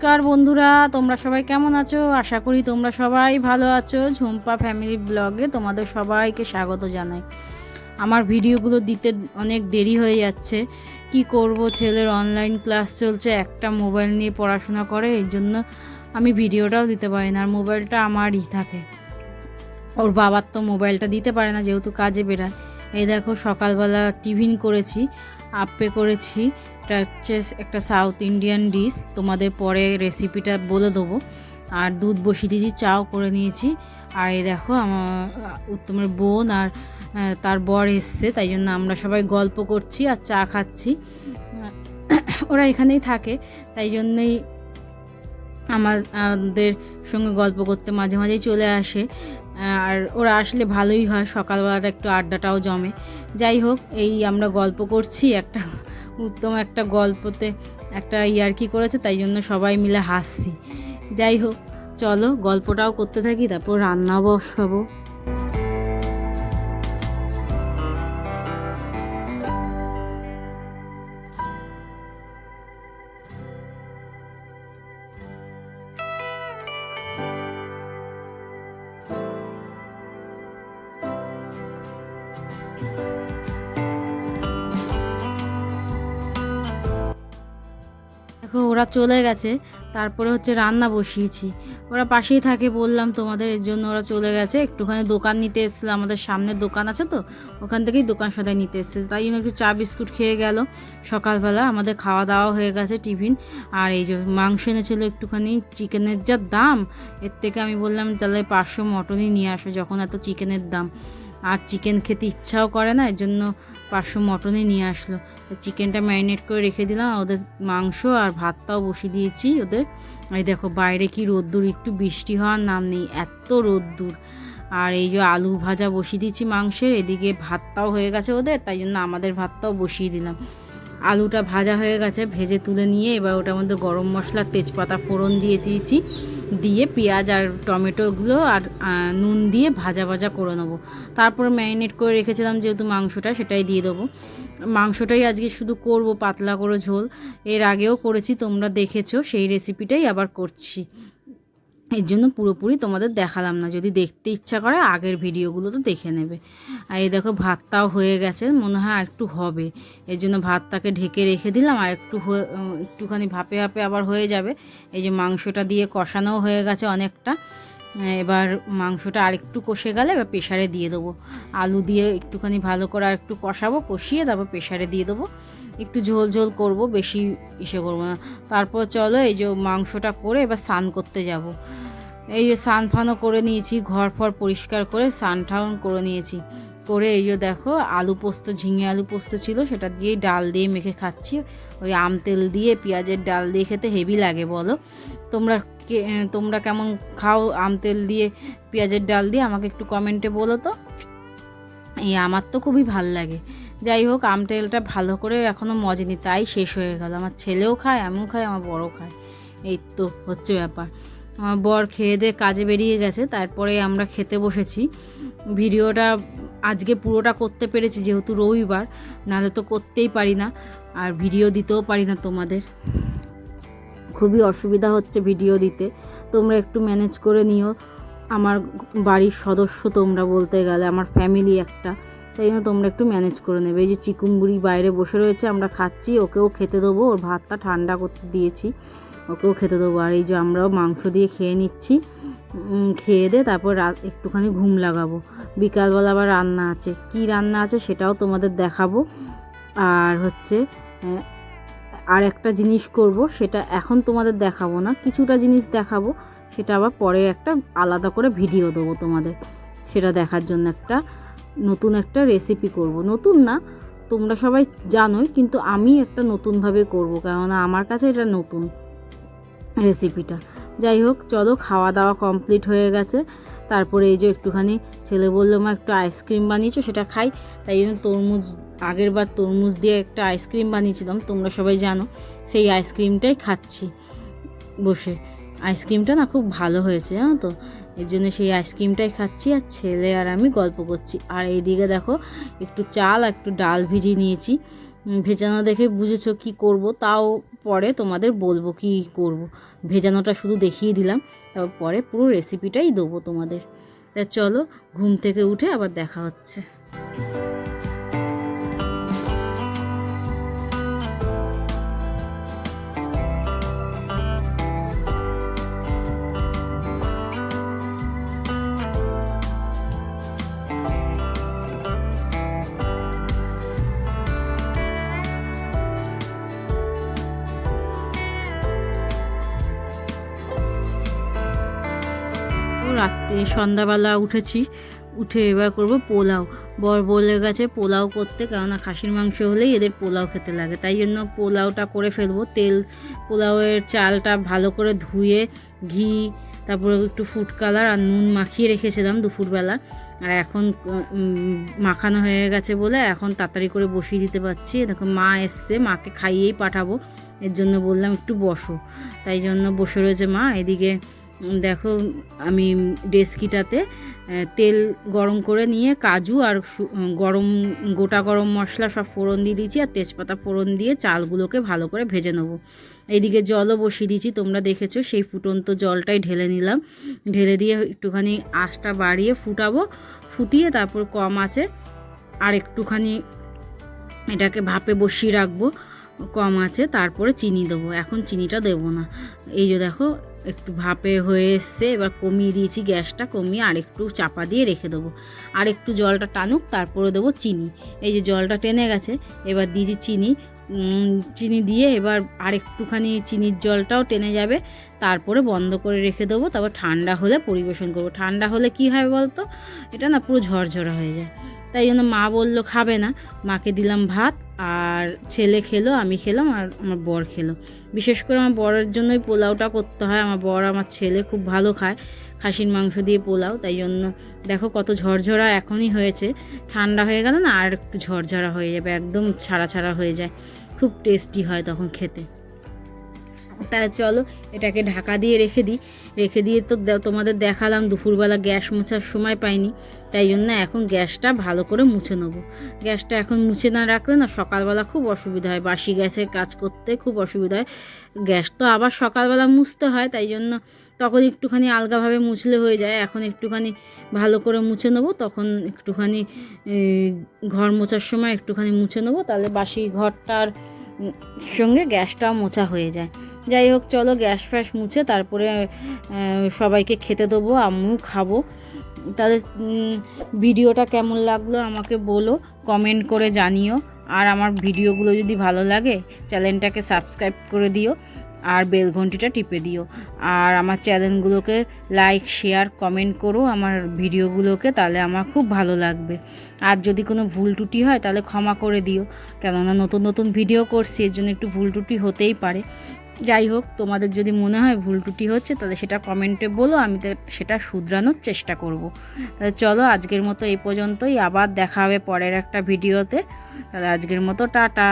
নমস্কার বন্ধুরা, তোমরা সবাই কেমন আছো? আশা করি তোমরা সবাই ভালো আছো। ঝুম্পা ফ্যামিলি ব্লগে তোমাদের সবাইকে স্বাগত জানাই। আমার ভিডিওগুলো দিতে অনেক দেরি হয়ে যাচ্ছে, কি করব, ছেলের অনলাইন ক্লাস চলছে, একটা মোবাইল নিয়ে পড়াশোনা করে, এই জন্য আমি ভিডিওটাও দিতে পারি না। আর মোবাইলটা আমারই থাকে, ওর বাবার তো মোবাইলটা দিতে পারে না যেহেতু কাজে বেরায়। এই দেখো সকালবেলা টিফিন করেছি, আপে করেছি। এটা হচ্ছে একটা সাউথ ইন্ডিয়ান ডিশ, তোমাদের পরে রেসিপিটা বলে দেবো। আর দুধ বসিয়ে দিয়েছি, চাও করে নিয়েছি। আর এই দেখো আমার উত্তমের বোন আর তার বর এসছে, তাই জন্য আমরা সবাই গল্প করছি আর চা খাচ্ছি। ওরা এখানেই থাকে, তাই জন্যই আমাদের সঙ্গে গল্প করতে মাঝে মাঝেই চলে আসে। আর ওরা আসলে ভালোই হয়, সকালবেলাটা একটু আড্ডাটাও জমে। যাই হোক, এই আমরা গল্প করছি, একটা উত্তম একটা গল্পতে একটা ইয়ার্কি করেছে, তাই জন্য সবাই মিলে হাসছি। যাই হোক, চলো গল্পটাও করতে থাকি, তারপর রান্না বসাবো। দেখো ওরা চলে গেছে, তারপরে হচ্ছে রান্না বসিয়েছি। ওরা পাশেই থাকে বললাম তোমাদের, এর জন্য ওরা চলে গেছে। একটুখানি দোকান নিতে এসেছিলো, আমাদের সামনের দোকান আছে তো, ওখান থেকেই দোকান সদাই নিতে এসেছে, তাই জন্য একটু চা বিস্কুট খেয়ে গেল। সকালবেলা আমাদের খাওয়া দাওয়া হয়ে গেছে, টিফিন। আর এই যে মাংস এনেছিলো একটুখানি, চিকেনের যা দাম, এর থেকে আমি বললাম তাহলে 500 মটনই নিয়ে আসো, যখন এত চিকেনের দাম। আর চিকেন খেতে ইচ্ছাও করে না, এর জন্য 500 মটনই নিয়ে আসলো। চিকেনটা ম্যারিনেট করে রেখে দিলাম, ওদের মাংস আর ভাতটাও বসিয়ে দিয়েছি ওদের। এই দেখো বাইরে কি রোদ্দুর, একটু বৃষ্টি হওয়ার নাম নেই, এত রোদ্দুর। আর এই যে আলু ভাজা বসিয়ে দিয়েছি মাংসের, এদিকে ভাতটাও হয়ে গেছে ওদের, তাই জন্য আমাদের ভাতটাও বসিয়ে দিলাম। আলুটা ভাজা হয়ে গেছে, ভেজে তুলে নিয়ে এবার ওটার মধ্যে গরম মশলা তেজপাতা ফোড়ন দিয়ে দিয়েছি, দিয়ে পেঁয়াজ আর টমেটোগুলো আর নুন দিয়ে ভাজা ভাজা করে নেবো। তারপর ম্যারিনেট করে রেখেছিলাম যেহেতু মাংসটা, সেটাই দিয়ে দেবো। মাংসটাই আজকে শুধু করব পাতলা করে ঝোল, এর আগেও করেছি, তোমরা দেখেছো, সেই রেসিপিটাই আবার করছি। এর জন্য পুরোপুরি তোমাদের দেখালাম না, যদি দেখতে ইচ্ছা করে আগের ভিডিওগুলো তো দেখে নেবে। আর এই দেখো ভাতটাও হয়ে গেছে, মনে হয় একটু হবে, এর জন্য ভাতটাকে ঢেকে রেখে দিলাম। আর একটুখানি ভাপে ভাপে আবার হয়ে যাবে। এই যে মাংসটা দিয়ে কষানোও হয়ে গেছে অনেকটা, এবার মাংসটা আরেকটু কষে গেলে এবার প্রেশারে দিয়ে দেবো। আলু দিয়ে একটুখানি ভালো করে আর একটু কষাবো, কষিয়ে তারপর প্রেশারে দিয়ে দেবো। একটু ঝোল ঝোল করবো, বেশি ইসে করবো না। তারপর চলো এই যে মাংসটা করে এবার স্নান করতে যাব। এই যে স্নান ফানও করে নিয়েছি, ঘর ফর পরিষ্কার করে স্নান টান করে নিয়েছি। করে এই যে দেখো আলু পোস্ত, ঝিঙে আলু পোস্ত ছিল, সেটা দিয়ে ডাল দিয়ে মেখে খাচ্ছি। ওই আম তেল দিয়ে পেঁয়াজের ডাল দিয়ে খেতে হেভি লাগে, বলো তোমরা কেমন খাও আম তেল দিয়ে পেঁয়াজের ডাল দিয়ে, আমাকে একটু কমেন্টে বলো তো। এই আমার তো খুবই ভাল লাগে। যাই হোক, আম তেলটা ভালো করে এখনও মজেনি, তাই শেষ হয়ে গেল। আমার ছেলেও খায়, আমিও খাই, আমার বড়ও খায়, এই তো হচ্ছে ব্যাপার। আমার বর খেয়ে দিয়ে কাজে বেরিয়ে গেছে, তারপরে আমরা খেতে বসেছি। ভিডিওটা আজকে পুরোটা করতে পেরেছি যেহেতু রবিবার, নাহলে তো করতেই পারি না, আর ভিডিও দিতেও পারি না তোমাদের, খুবই অসুবিধা হচ্ছে ভিডিও দিতে। তোমরা একটু ম্যানেজ করে নিও, আমার বাড়ির সদস্য তোমরা বলতে গেলে, আমার ফ্যামিলি একটা, তাই জন্য তোমরা একটু ম্যানেজ করে নেবে। এই যে চিকুমবুড়ি বাইরে বসে রয়েছে, আমরা খাচ্ছি, ওকেও খেতে দেবো, ওর ভাতটা ঠান্ডা করতে দিয়েছি, ওকেও খেতে দেবো। আর এই যে আমরাও মাংস দিয়ে খেয়ে নিচ্ছি, খেয়ে দিয়ে তারপর একটুখানি ঘুম লাগাবো। বিকালবেলা আবার রান্না আছে, কি রান্না আছে সেটাও তোমাদের দেখাবো। আর হচ্ছে আর একটা জিনিস করব, সেটা এখন তোমাদের দেখাবো না, কিছুটা জিনিস দেখাবো, সেটা আবার পরে একটা আলাদা করে ভিডিও দেবো তোমাদের, সেটা দেখার জন্য নতুন একটা রেসিপি করব। নতুন না, তোমরা সবাই জানোই, কিন্তু আমি একটা নতুনভাবে করব, কেননা আমার কাছে এটা নতুন রেসিপিটা। যাই হোক, চলো খাওয়া দাওয়া কমপ্লিট হয়ে গেছে। তারপরে এই যে একটুখানি ছেলে বললো মা একটু আইসক্রিম বানিয়েছো, সেটা খাই, তাই জন্য আগের বার তরমুজ দিয়ে একটা আইসক্রিম বানিয়েছিলাম, তোমরা সবাই জানো, সেই আইসক্রিমটাই খাচ্ছি বসে। আইসক্রিমটা না খুব ভালো হয়েছে, জানো তো, এর জন্য সেই আইসক্রিমটাই খাচ্ছি, আর ছেলে আর আমি গল্প করছি। আর এইদিকে দেখো একটু চাল আর একটু ডাল ভিজিয়ে নিয়েছি, ভেজানো দেখে বুঝেছো কি করব, তাও পরে তোমাদের বলবো কি করব। ভেজানোটা শুধু দেখিয়ে দিলাম, তারপর পরে পুরো রেসিপিটাই দেবো তোমাদের। তা চলো, ঘুম থেকে উঠে আবার দেখা হচ্ছে। রাত্রে সন্ধ্যাবেলা উঠেছি, উঠে এবার করব পোলাও। বর বলে গেছে পোলাও করতে, কেননা খাসির মাংস হলেই এদের পোলাও খেতে লাগে, তাই জন্য পোলাওটা করে ফেলবো। পোলাওয়ের চালটা ভালো করে ধুয়ে ঘি, তারপরে একটু ফুড কালার আর নুন মাখিয়ে রেখেছিলাম দুপুরবেলা। আর এখন মাখানো হয়ে গেছে বলে এখন তাড়াতাড়ি করে বসিয়ে দিতে পারছি। দেখো মা এসছে, মাকে খাইয়েই পাঠাবো, এর জন্য বললাম একটু বসো, তাই জন্য বসে রয়েছে মা। এদিকে দেখো আমি ডেস্কিটাতে তেল গরম করে নিয়ে কাজু আর গোটা গরম মশলা সব ফোড়ন দিয়ে দিয়েছি, আর তেজপাতা ফোড়ন দিয়ে চালগুলোকে ভালো করে ভেজে নেবো। এইদিকে জলও বসিয়ে দিয়েছি, তোমরা দেখেছো, সেই ফুটন্ত জলটাই ঢেলে নিলাম। ঢেলে দিয়ে একটুখানি আঁচটা বাড়িয়ে ফুটাবো, ফুটিয়ে তারপর কম আঁচে আর একটুখানি এটাকে ভাপে বসিয়ে রাখবো কম আঁচে, তারপরে চিনি দেবো। এখন চিনিটা দেবো না। এই যে দেখো একটু ভাপে হয়ে এসছে, এবার কমিয়ে দিয়েছি গ্যাসটা, কমিয়ে আরেকটু চাপা দিয়ে রেখে দেবো। আর একটু জলটা টানুক, তারপরে দেবো চিনি। এই যে জলটা টেনে গেছে, এবার দিয়েছি চিনি দিয়ে এবার আরেকটুখানি চিনির জলটাও টেনে যাবে, তারপরে বন্ধ করে রেখে দেবো। তারপর ঠান্ডা হলে পরিবেশন করবো। ঠান্ডা হলে কি হয় বলতো, এটা না পুরো ঝরঝরা হয়ে যায়। তাই জন্য মা বললো খাবে না, মাকে দিলাম ভাত, আর ছেলে খেলো, আমি খেলাম, আর আমার বর খেলো। বিশেষ করে আমার বরের জন্যই পোলাওটা করতে হয়। আমার বর আমার ছেলে খুব ভালো খায় খাসির মাংস দিয়ে পোলাও, তাই জন্য দেখো কত ঝরঝরা এখনই হয়েছে। ঠান্ডা হয়ে গেল না আর একটু ঝরঝরা হয়ে যাবে, একদম ছাড়া ছাড়া হয়ে যায়, খুব টেস্টি হয় তখন খেতে। তাই চলো এটাকে ঢাকা দিয়ে রেখে দিয়ে তো তোমাদের দেখালাম দুপুরবেলা গ্যাস মোছার সময় পাইনি, তাই জন্য এখন গ্যাসটা ভালো করে মুছে নেবো। গ্যাসটা এখন মুছে না রাখলে না সকালবেলা খুব অসুবিধা হয়, বাসি গ্যাসে কাজ করতে খুব অসুবিধা হয়। গ্যাস তো আবার সকালবেলা মুছতে হয়, তাই জন্য তখন একটুখানি আলগাভাবে মুছলে হয়ে যায়। এখন একটুখানি ভালো করে মুছে নেবো, তখন একটুখানি ঘর মোছার সময় একটুখানি মুছে নেবো, তাহলে বাসি ঘরটার সঙ্গে গ্যাসটাও মোছা হয়ে যায়। যাই হোক, চলো গ্যাস ফ্যাস মুছে তারপরে সবাইকে খেতে দেবো, আমিও খাবো। তাহলে ভিডিওটা কেমন লাগলো আমাকে বলো, কমেন্ট করে জানিও। আর আমার ভিডিওগুলো যদি ভালো লাগে চ্যানেলটাকে সাবস্ক্রাইব করে দিও, আর বেল ঘন্টিটা টিপে দিও। আর আমার চ্যানেলগুলোকে লাইক, শেয়ার, কমেন্ট করো আমার ভিডিওগুলোকে, তাহলে আমার খুব ভালো লাগবে। আর যদি কোনো ভুল ত্রুটি হয় তাহলে ক্ষমা করে দিও, কেননা নতুন নতুন ভিডিও করছি, এর জন্য একটু ভুল ত্রুটি হতেই পারে। যাই হোক, তোমাদের যদি মনে হয় ভুল ত্রুটি হচ্ছে তাহলে সেটা কমেন্টে বলো, আমি সেটা শুধরানোর চেষ্টা করব। তাহলে চলো আজকের মতো এই পর্যন্তই, আবার দেখা হবে পরের একটা ভিডিওতে। তাহলে আজকের মতো টাটা।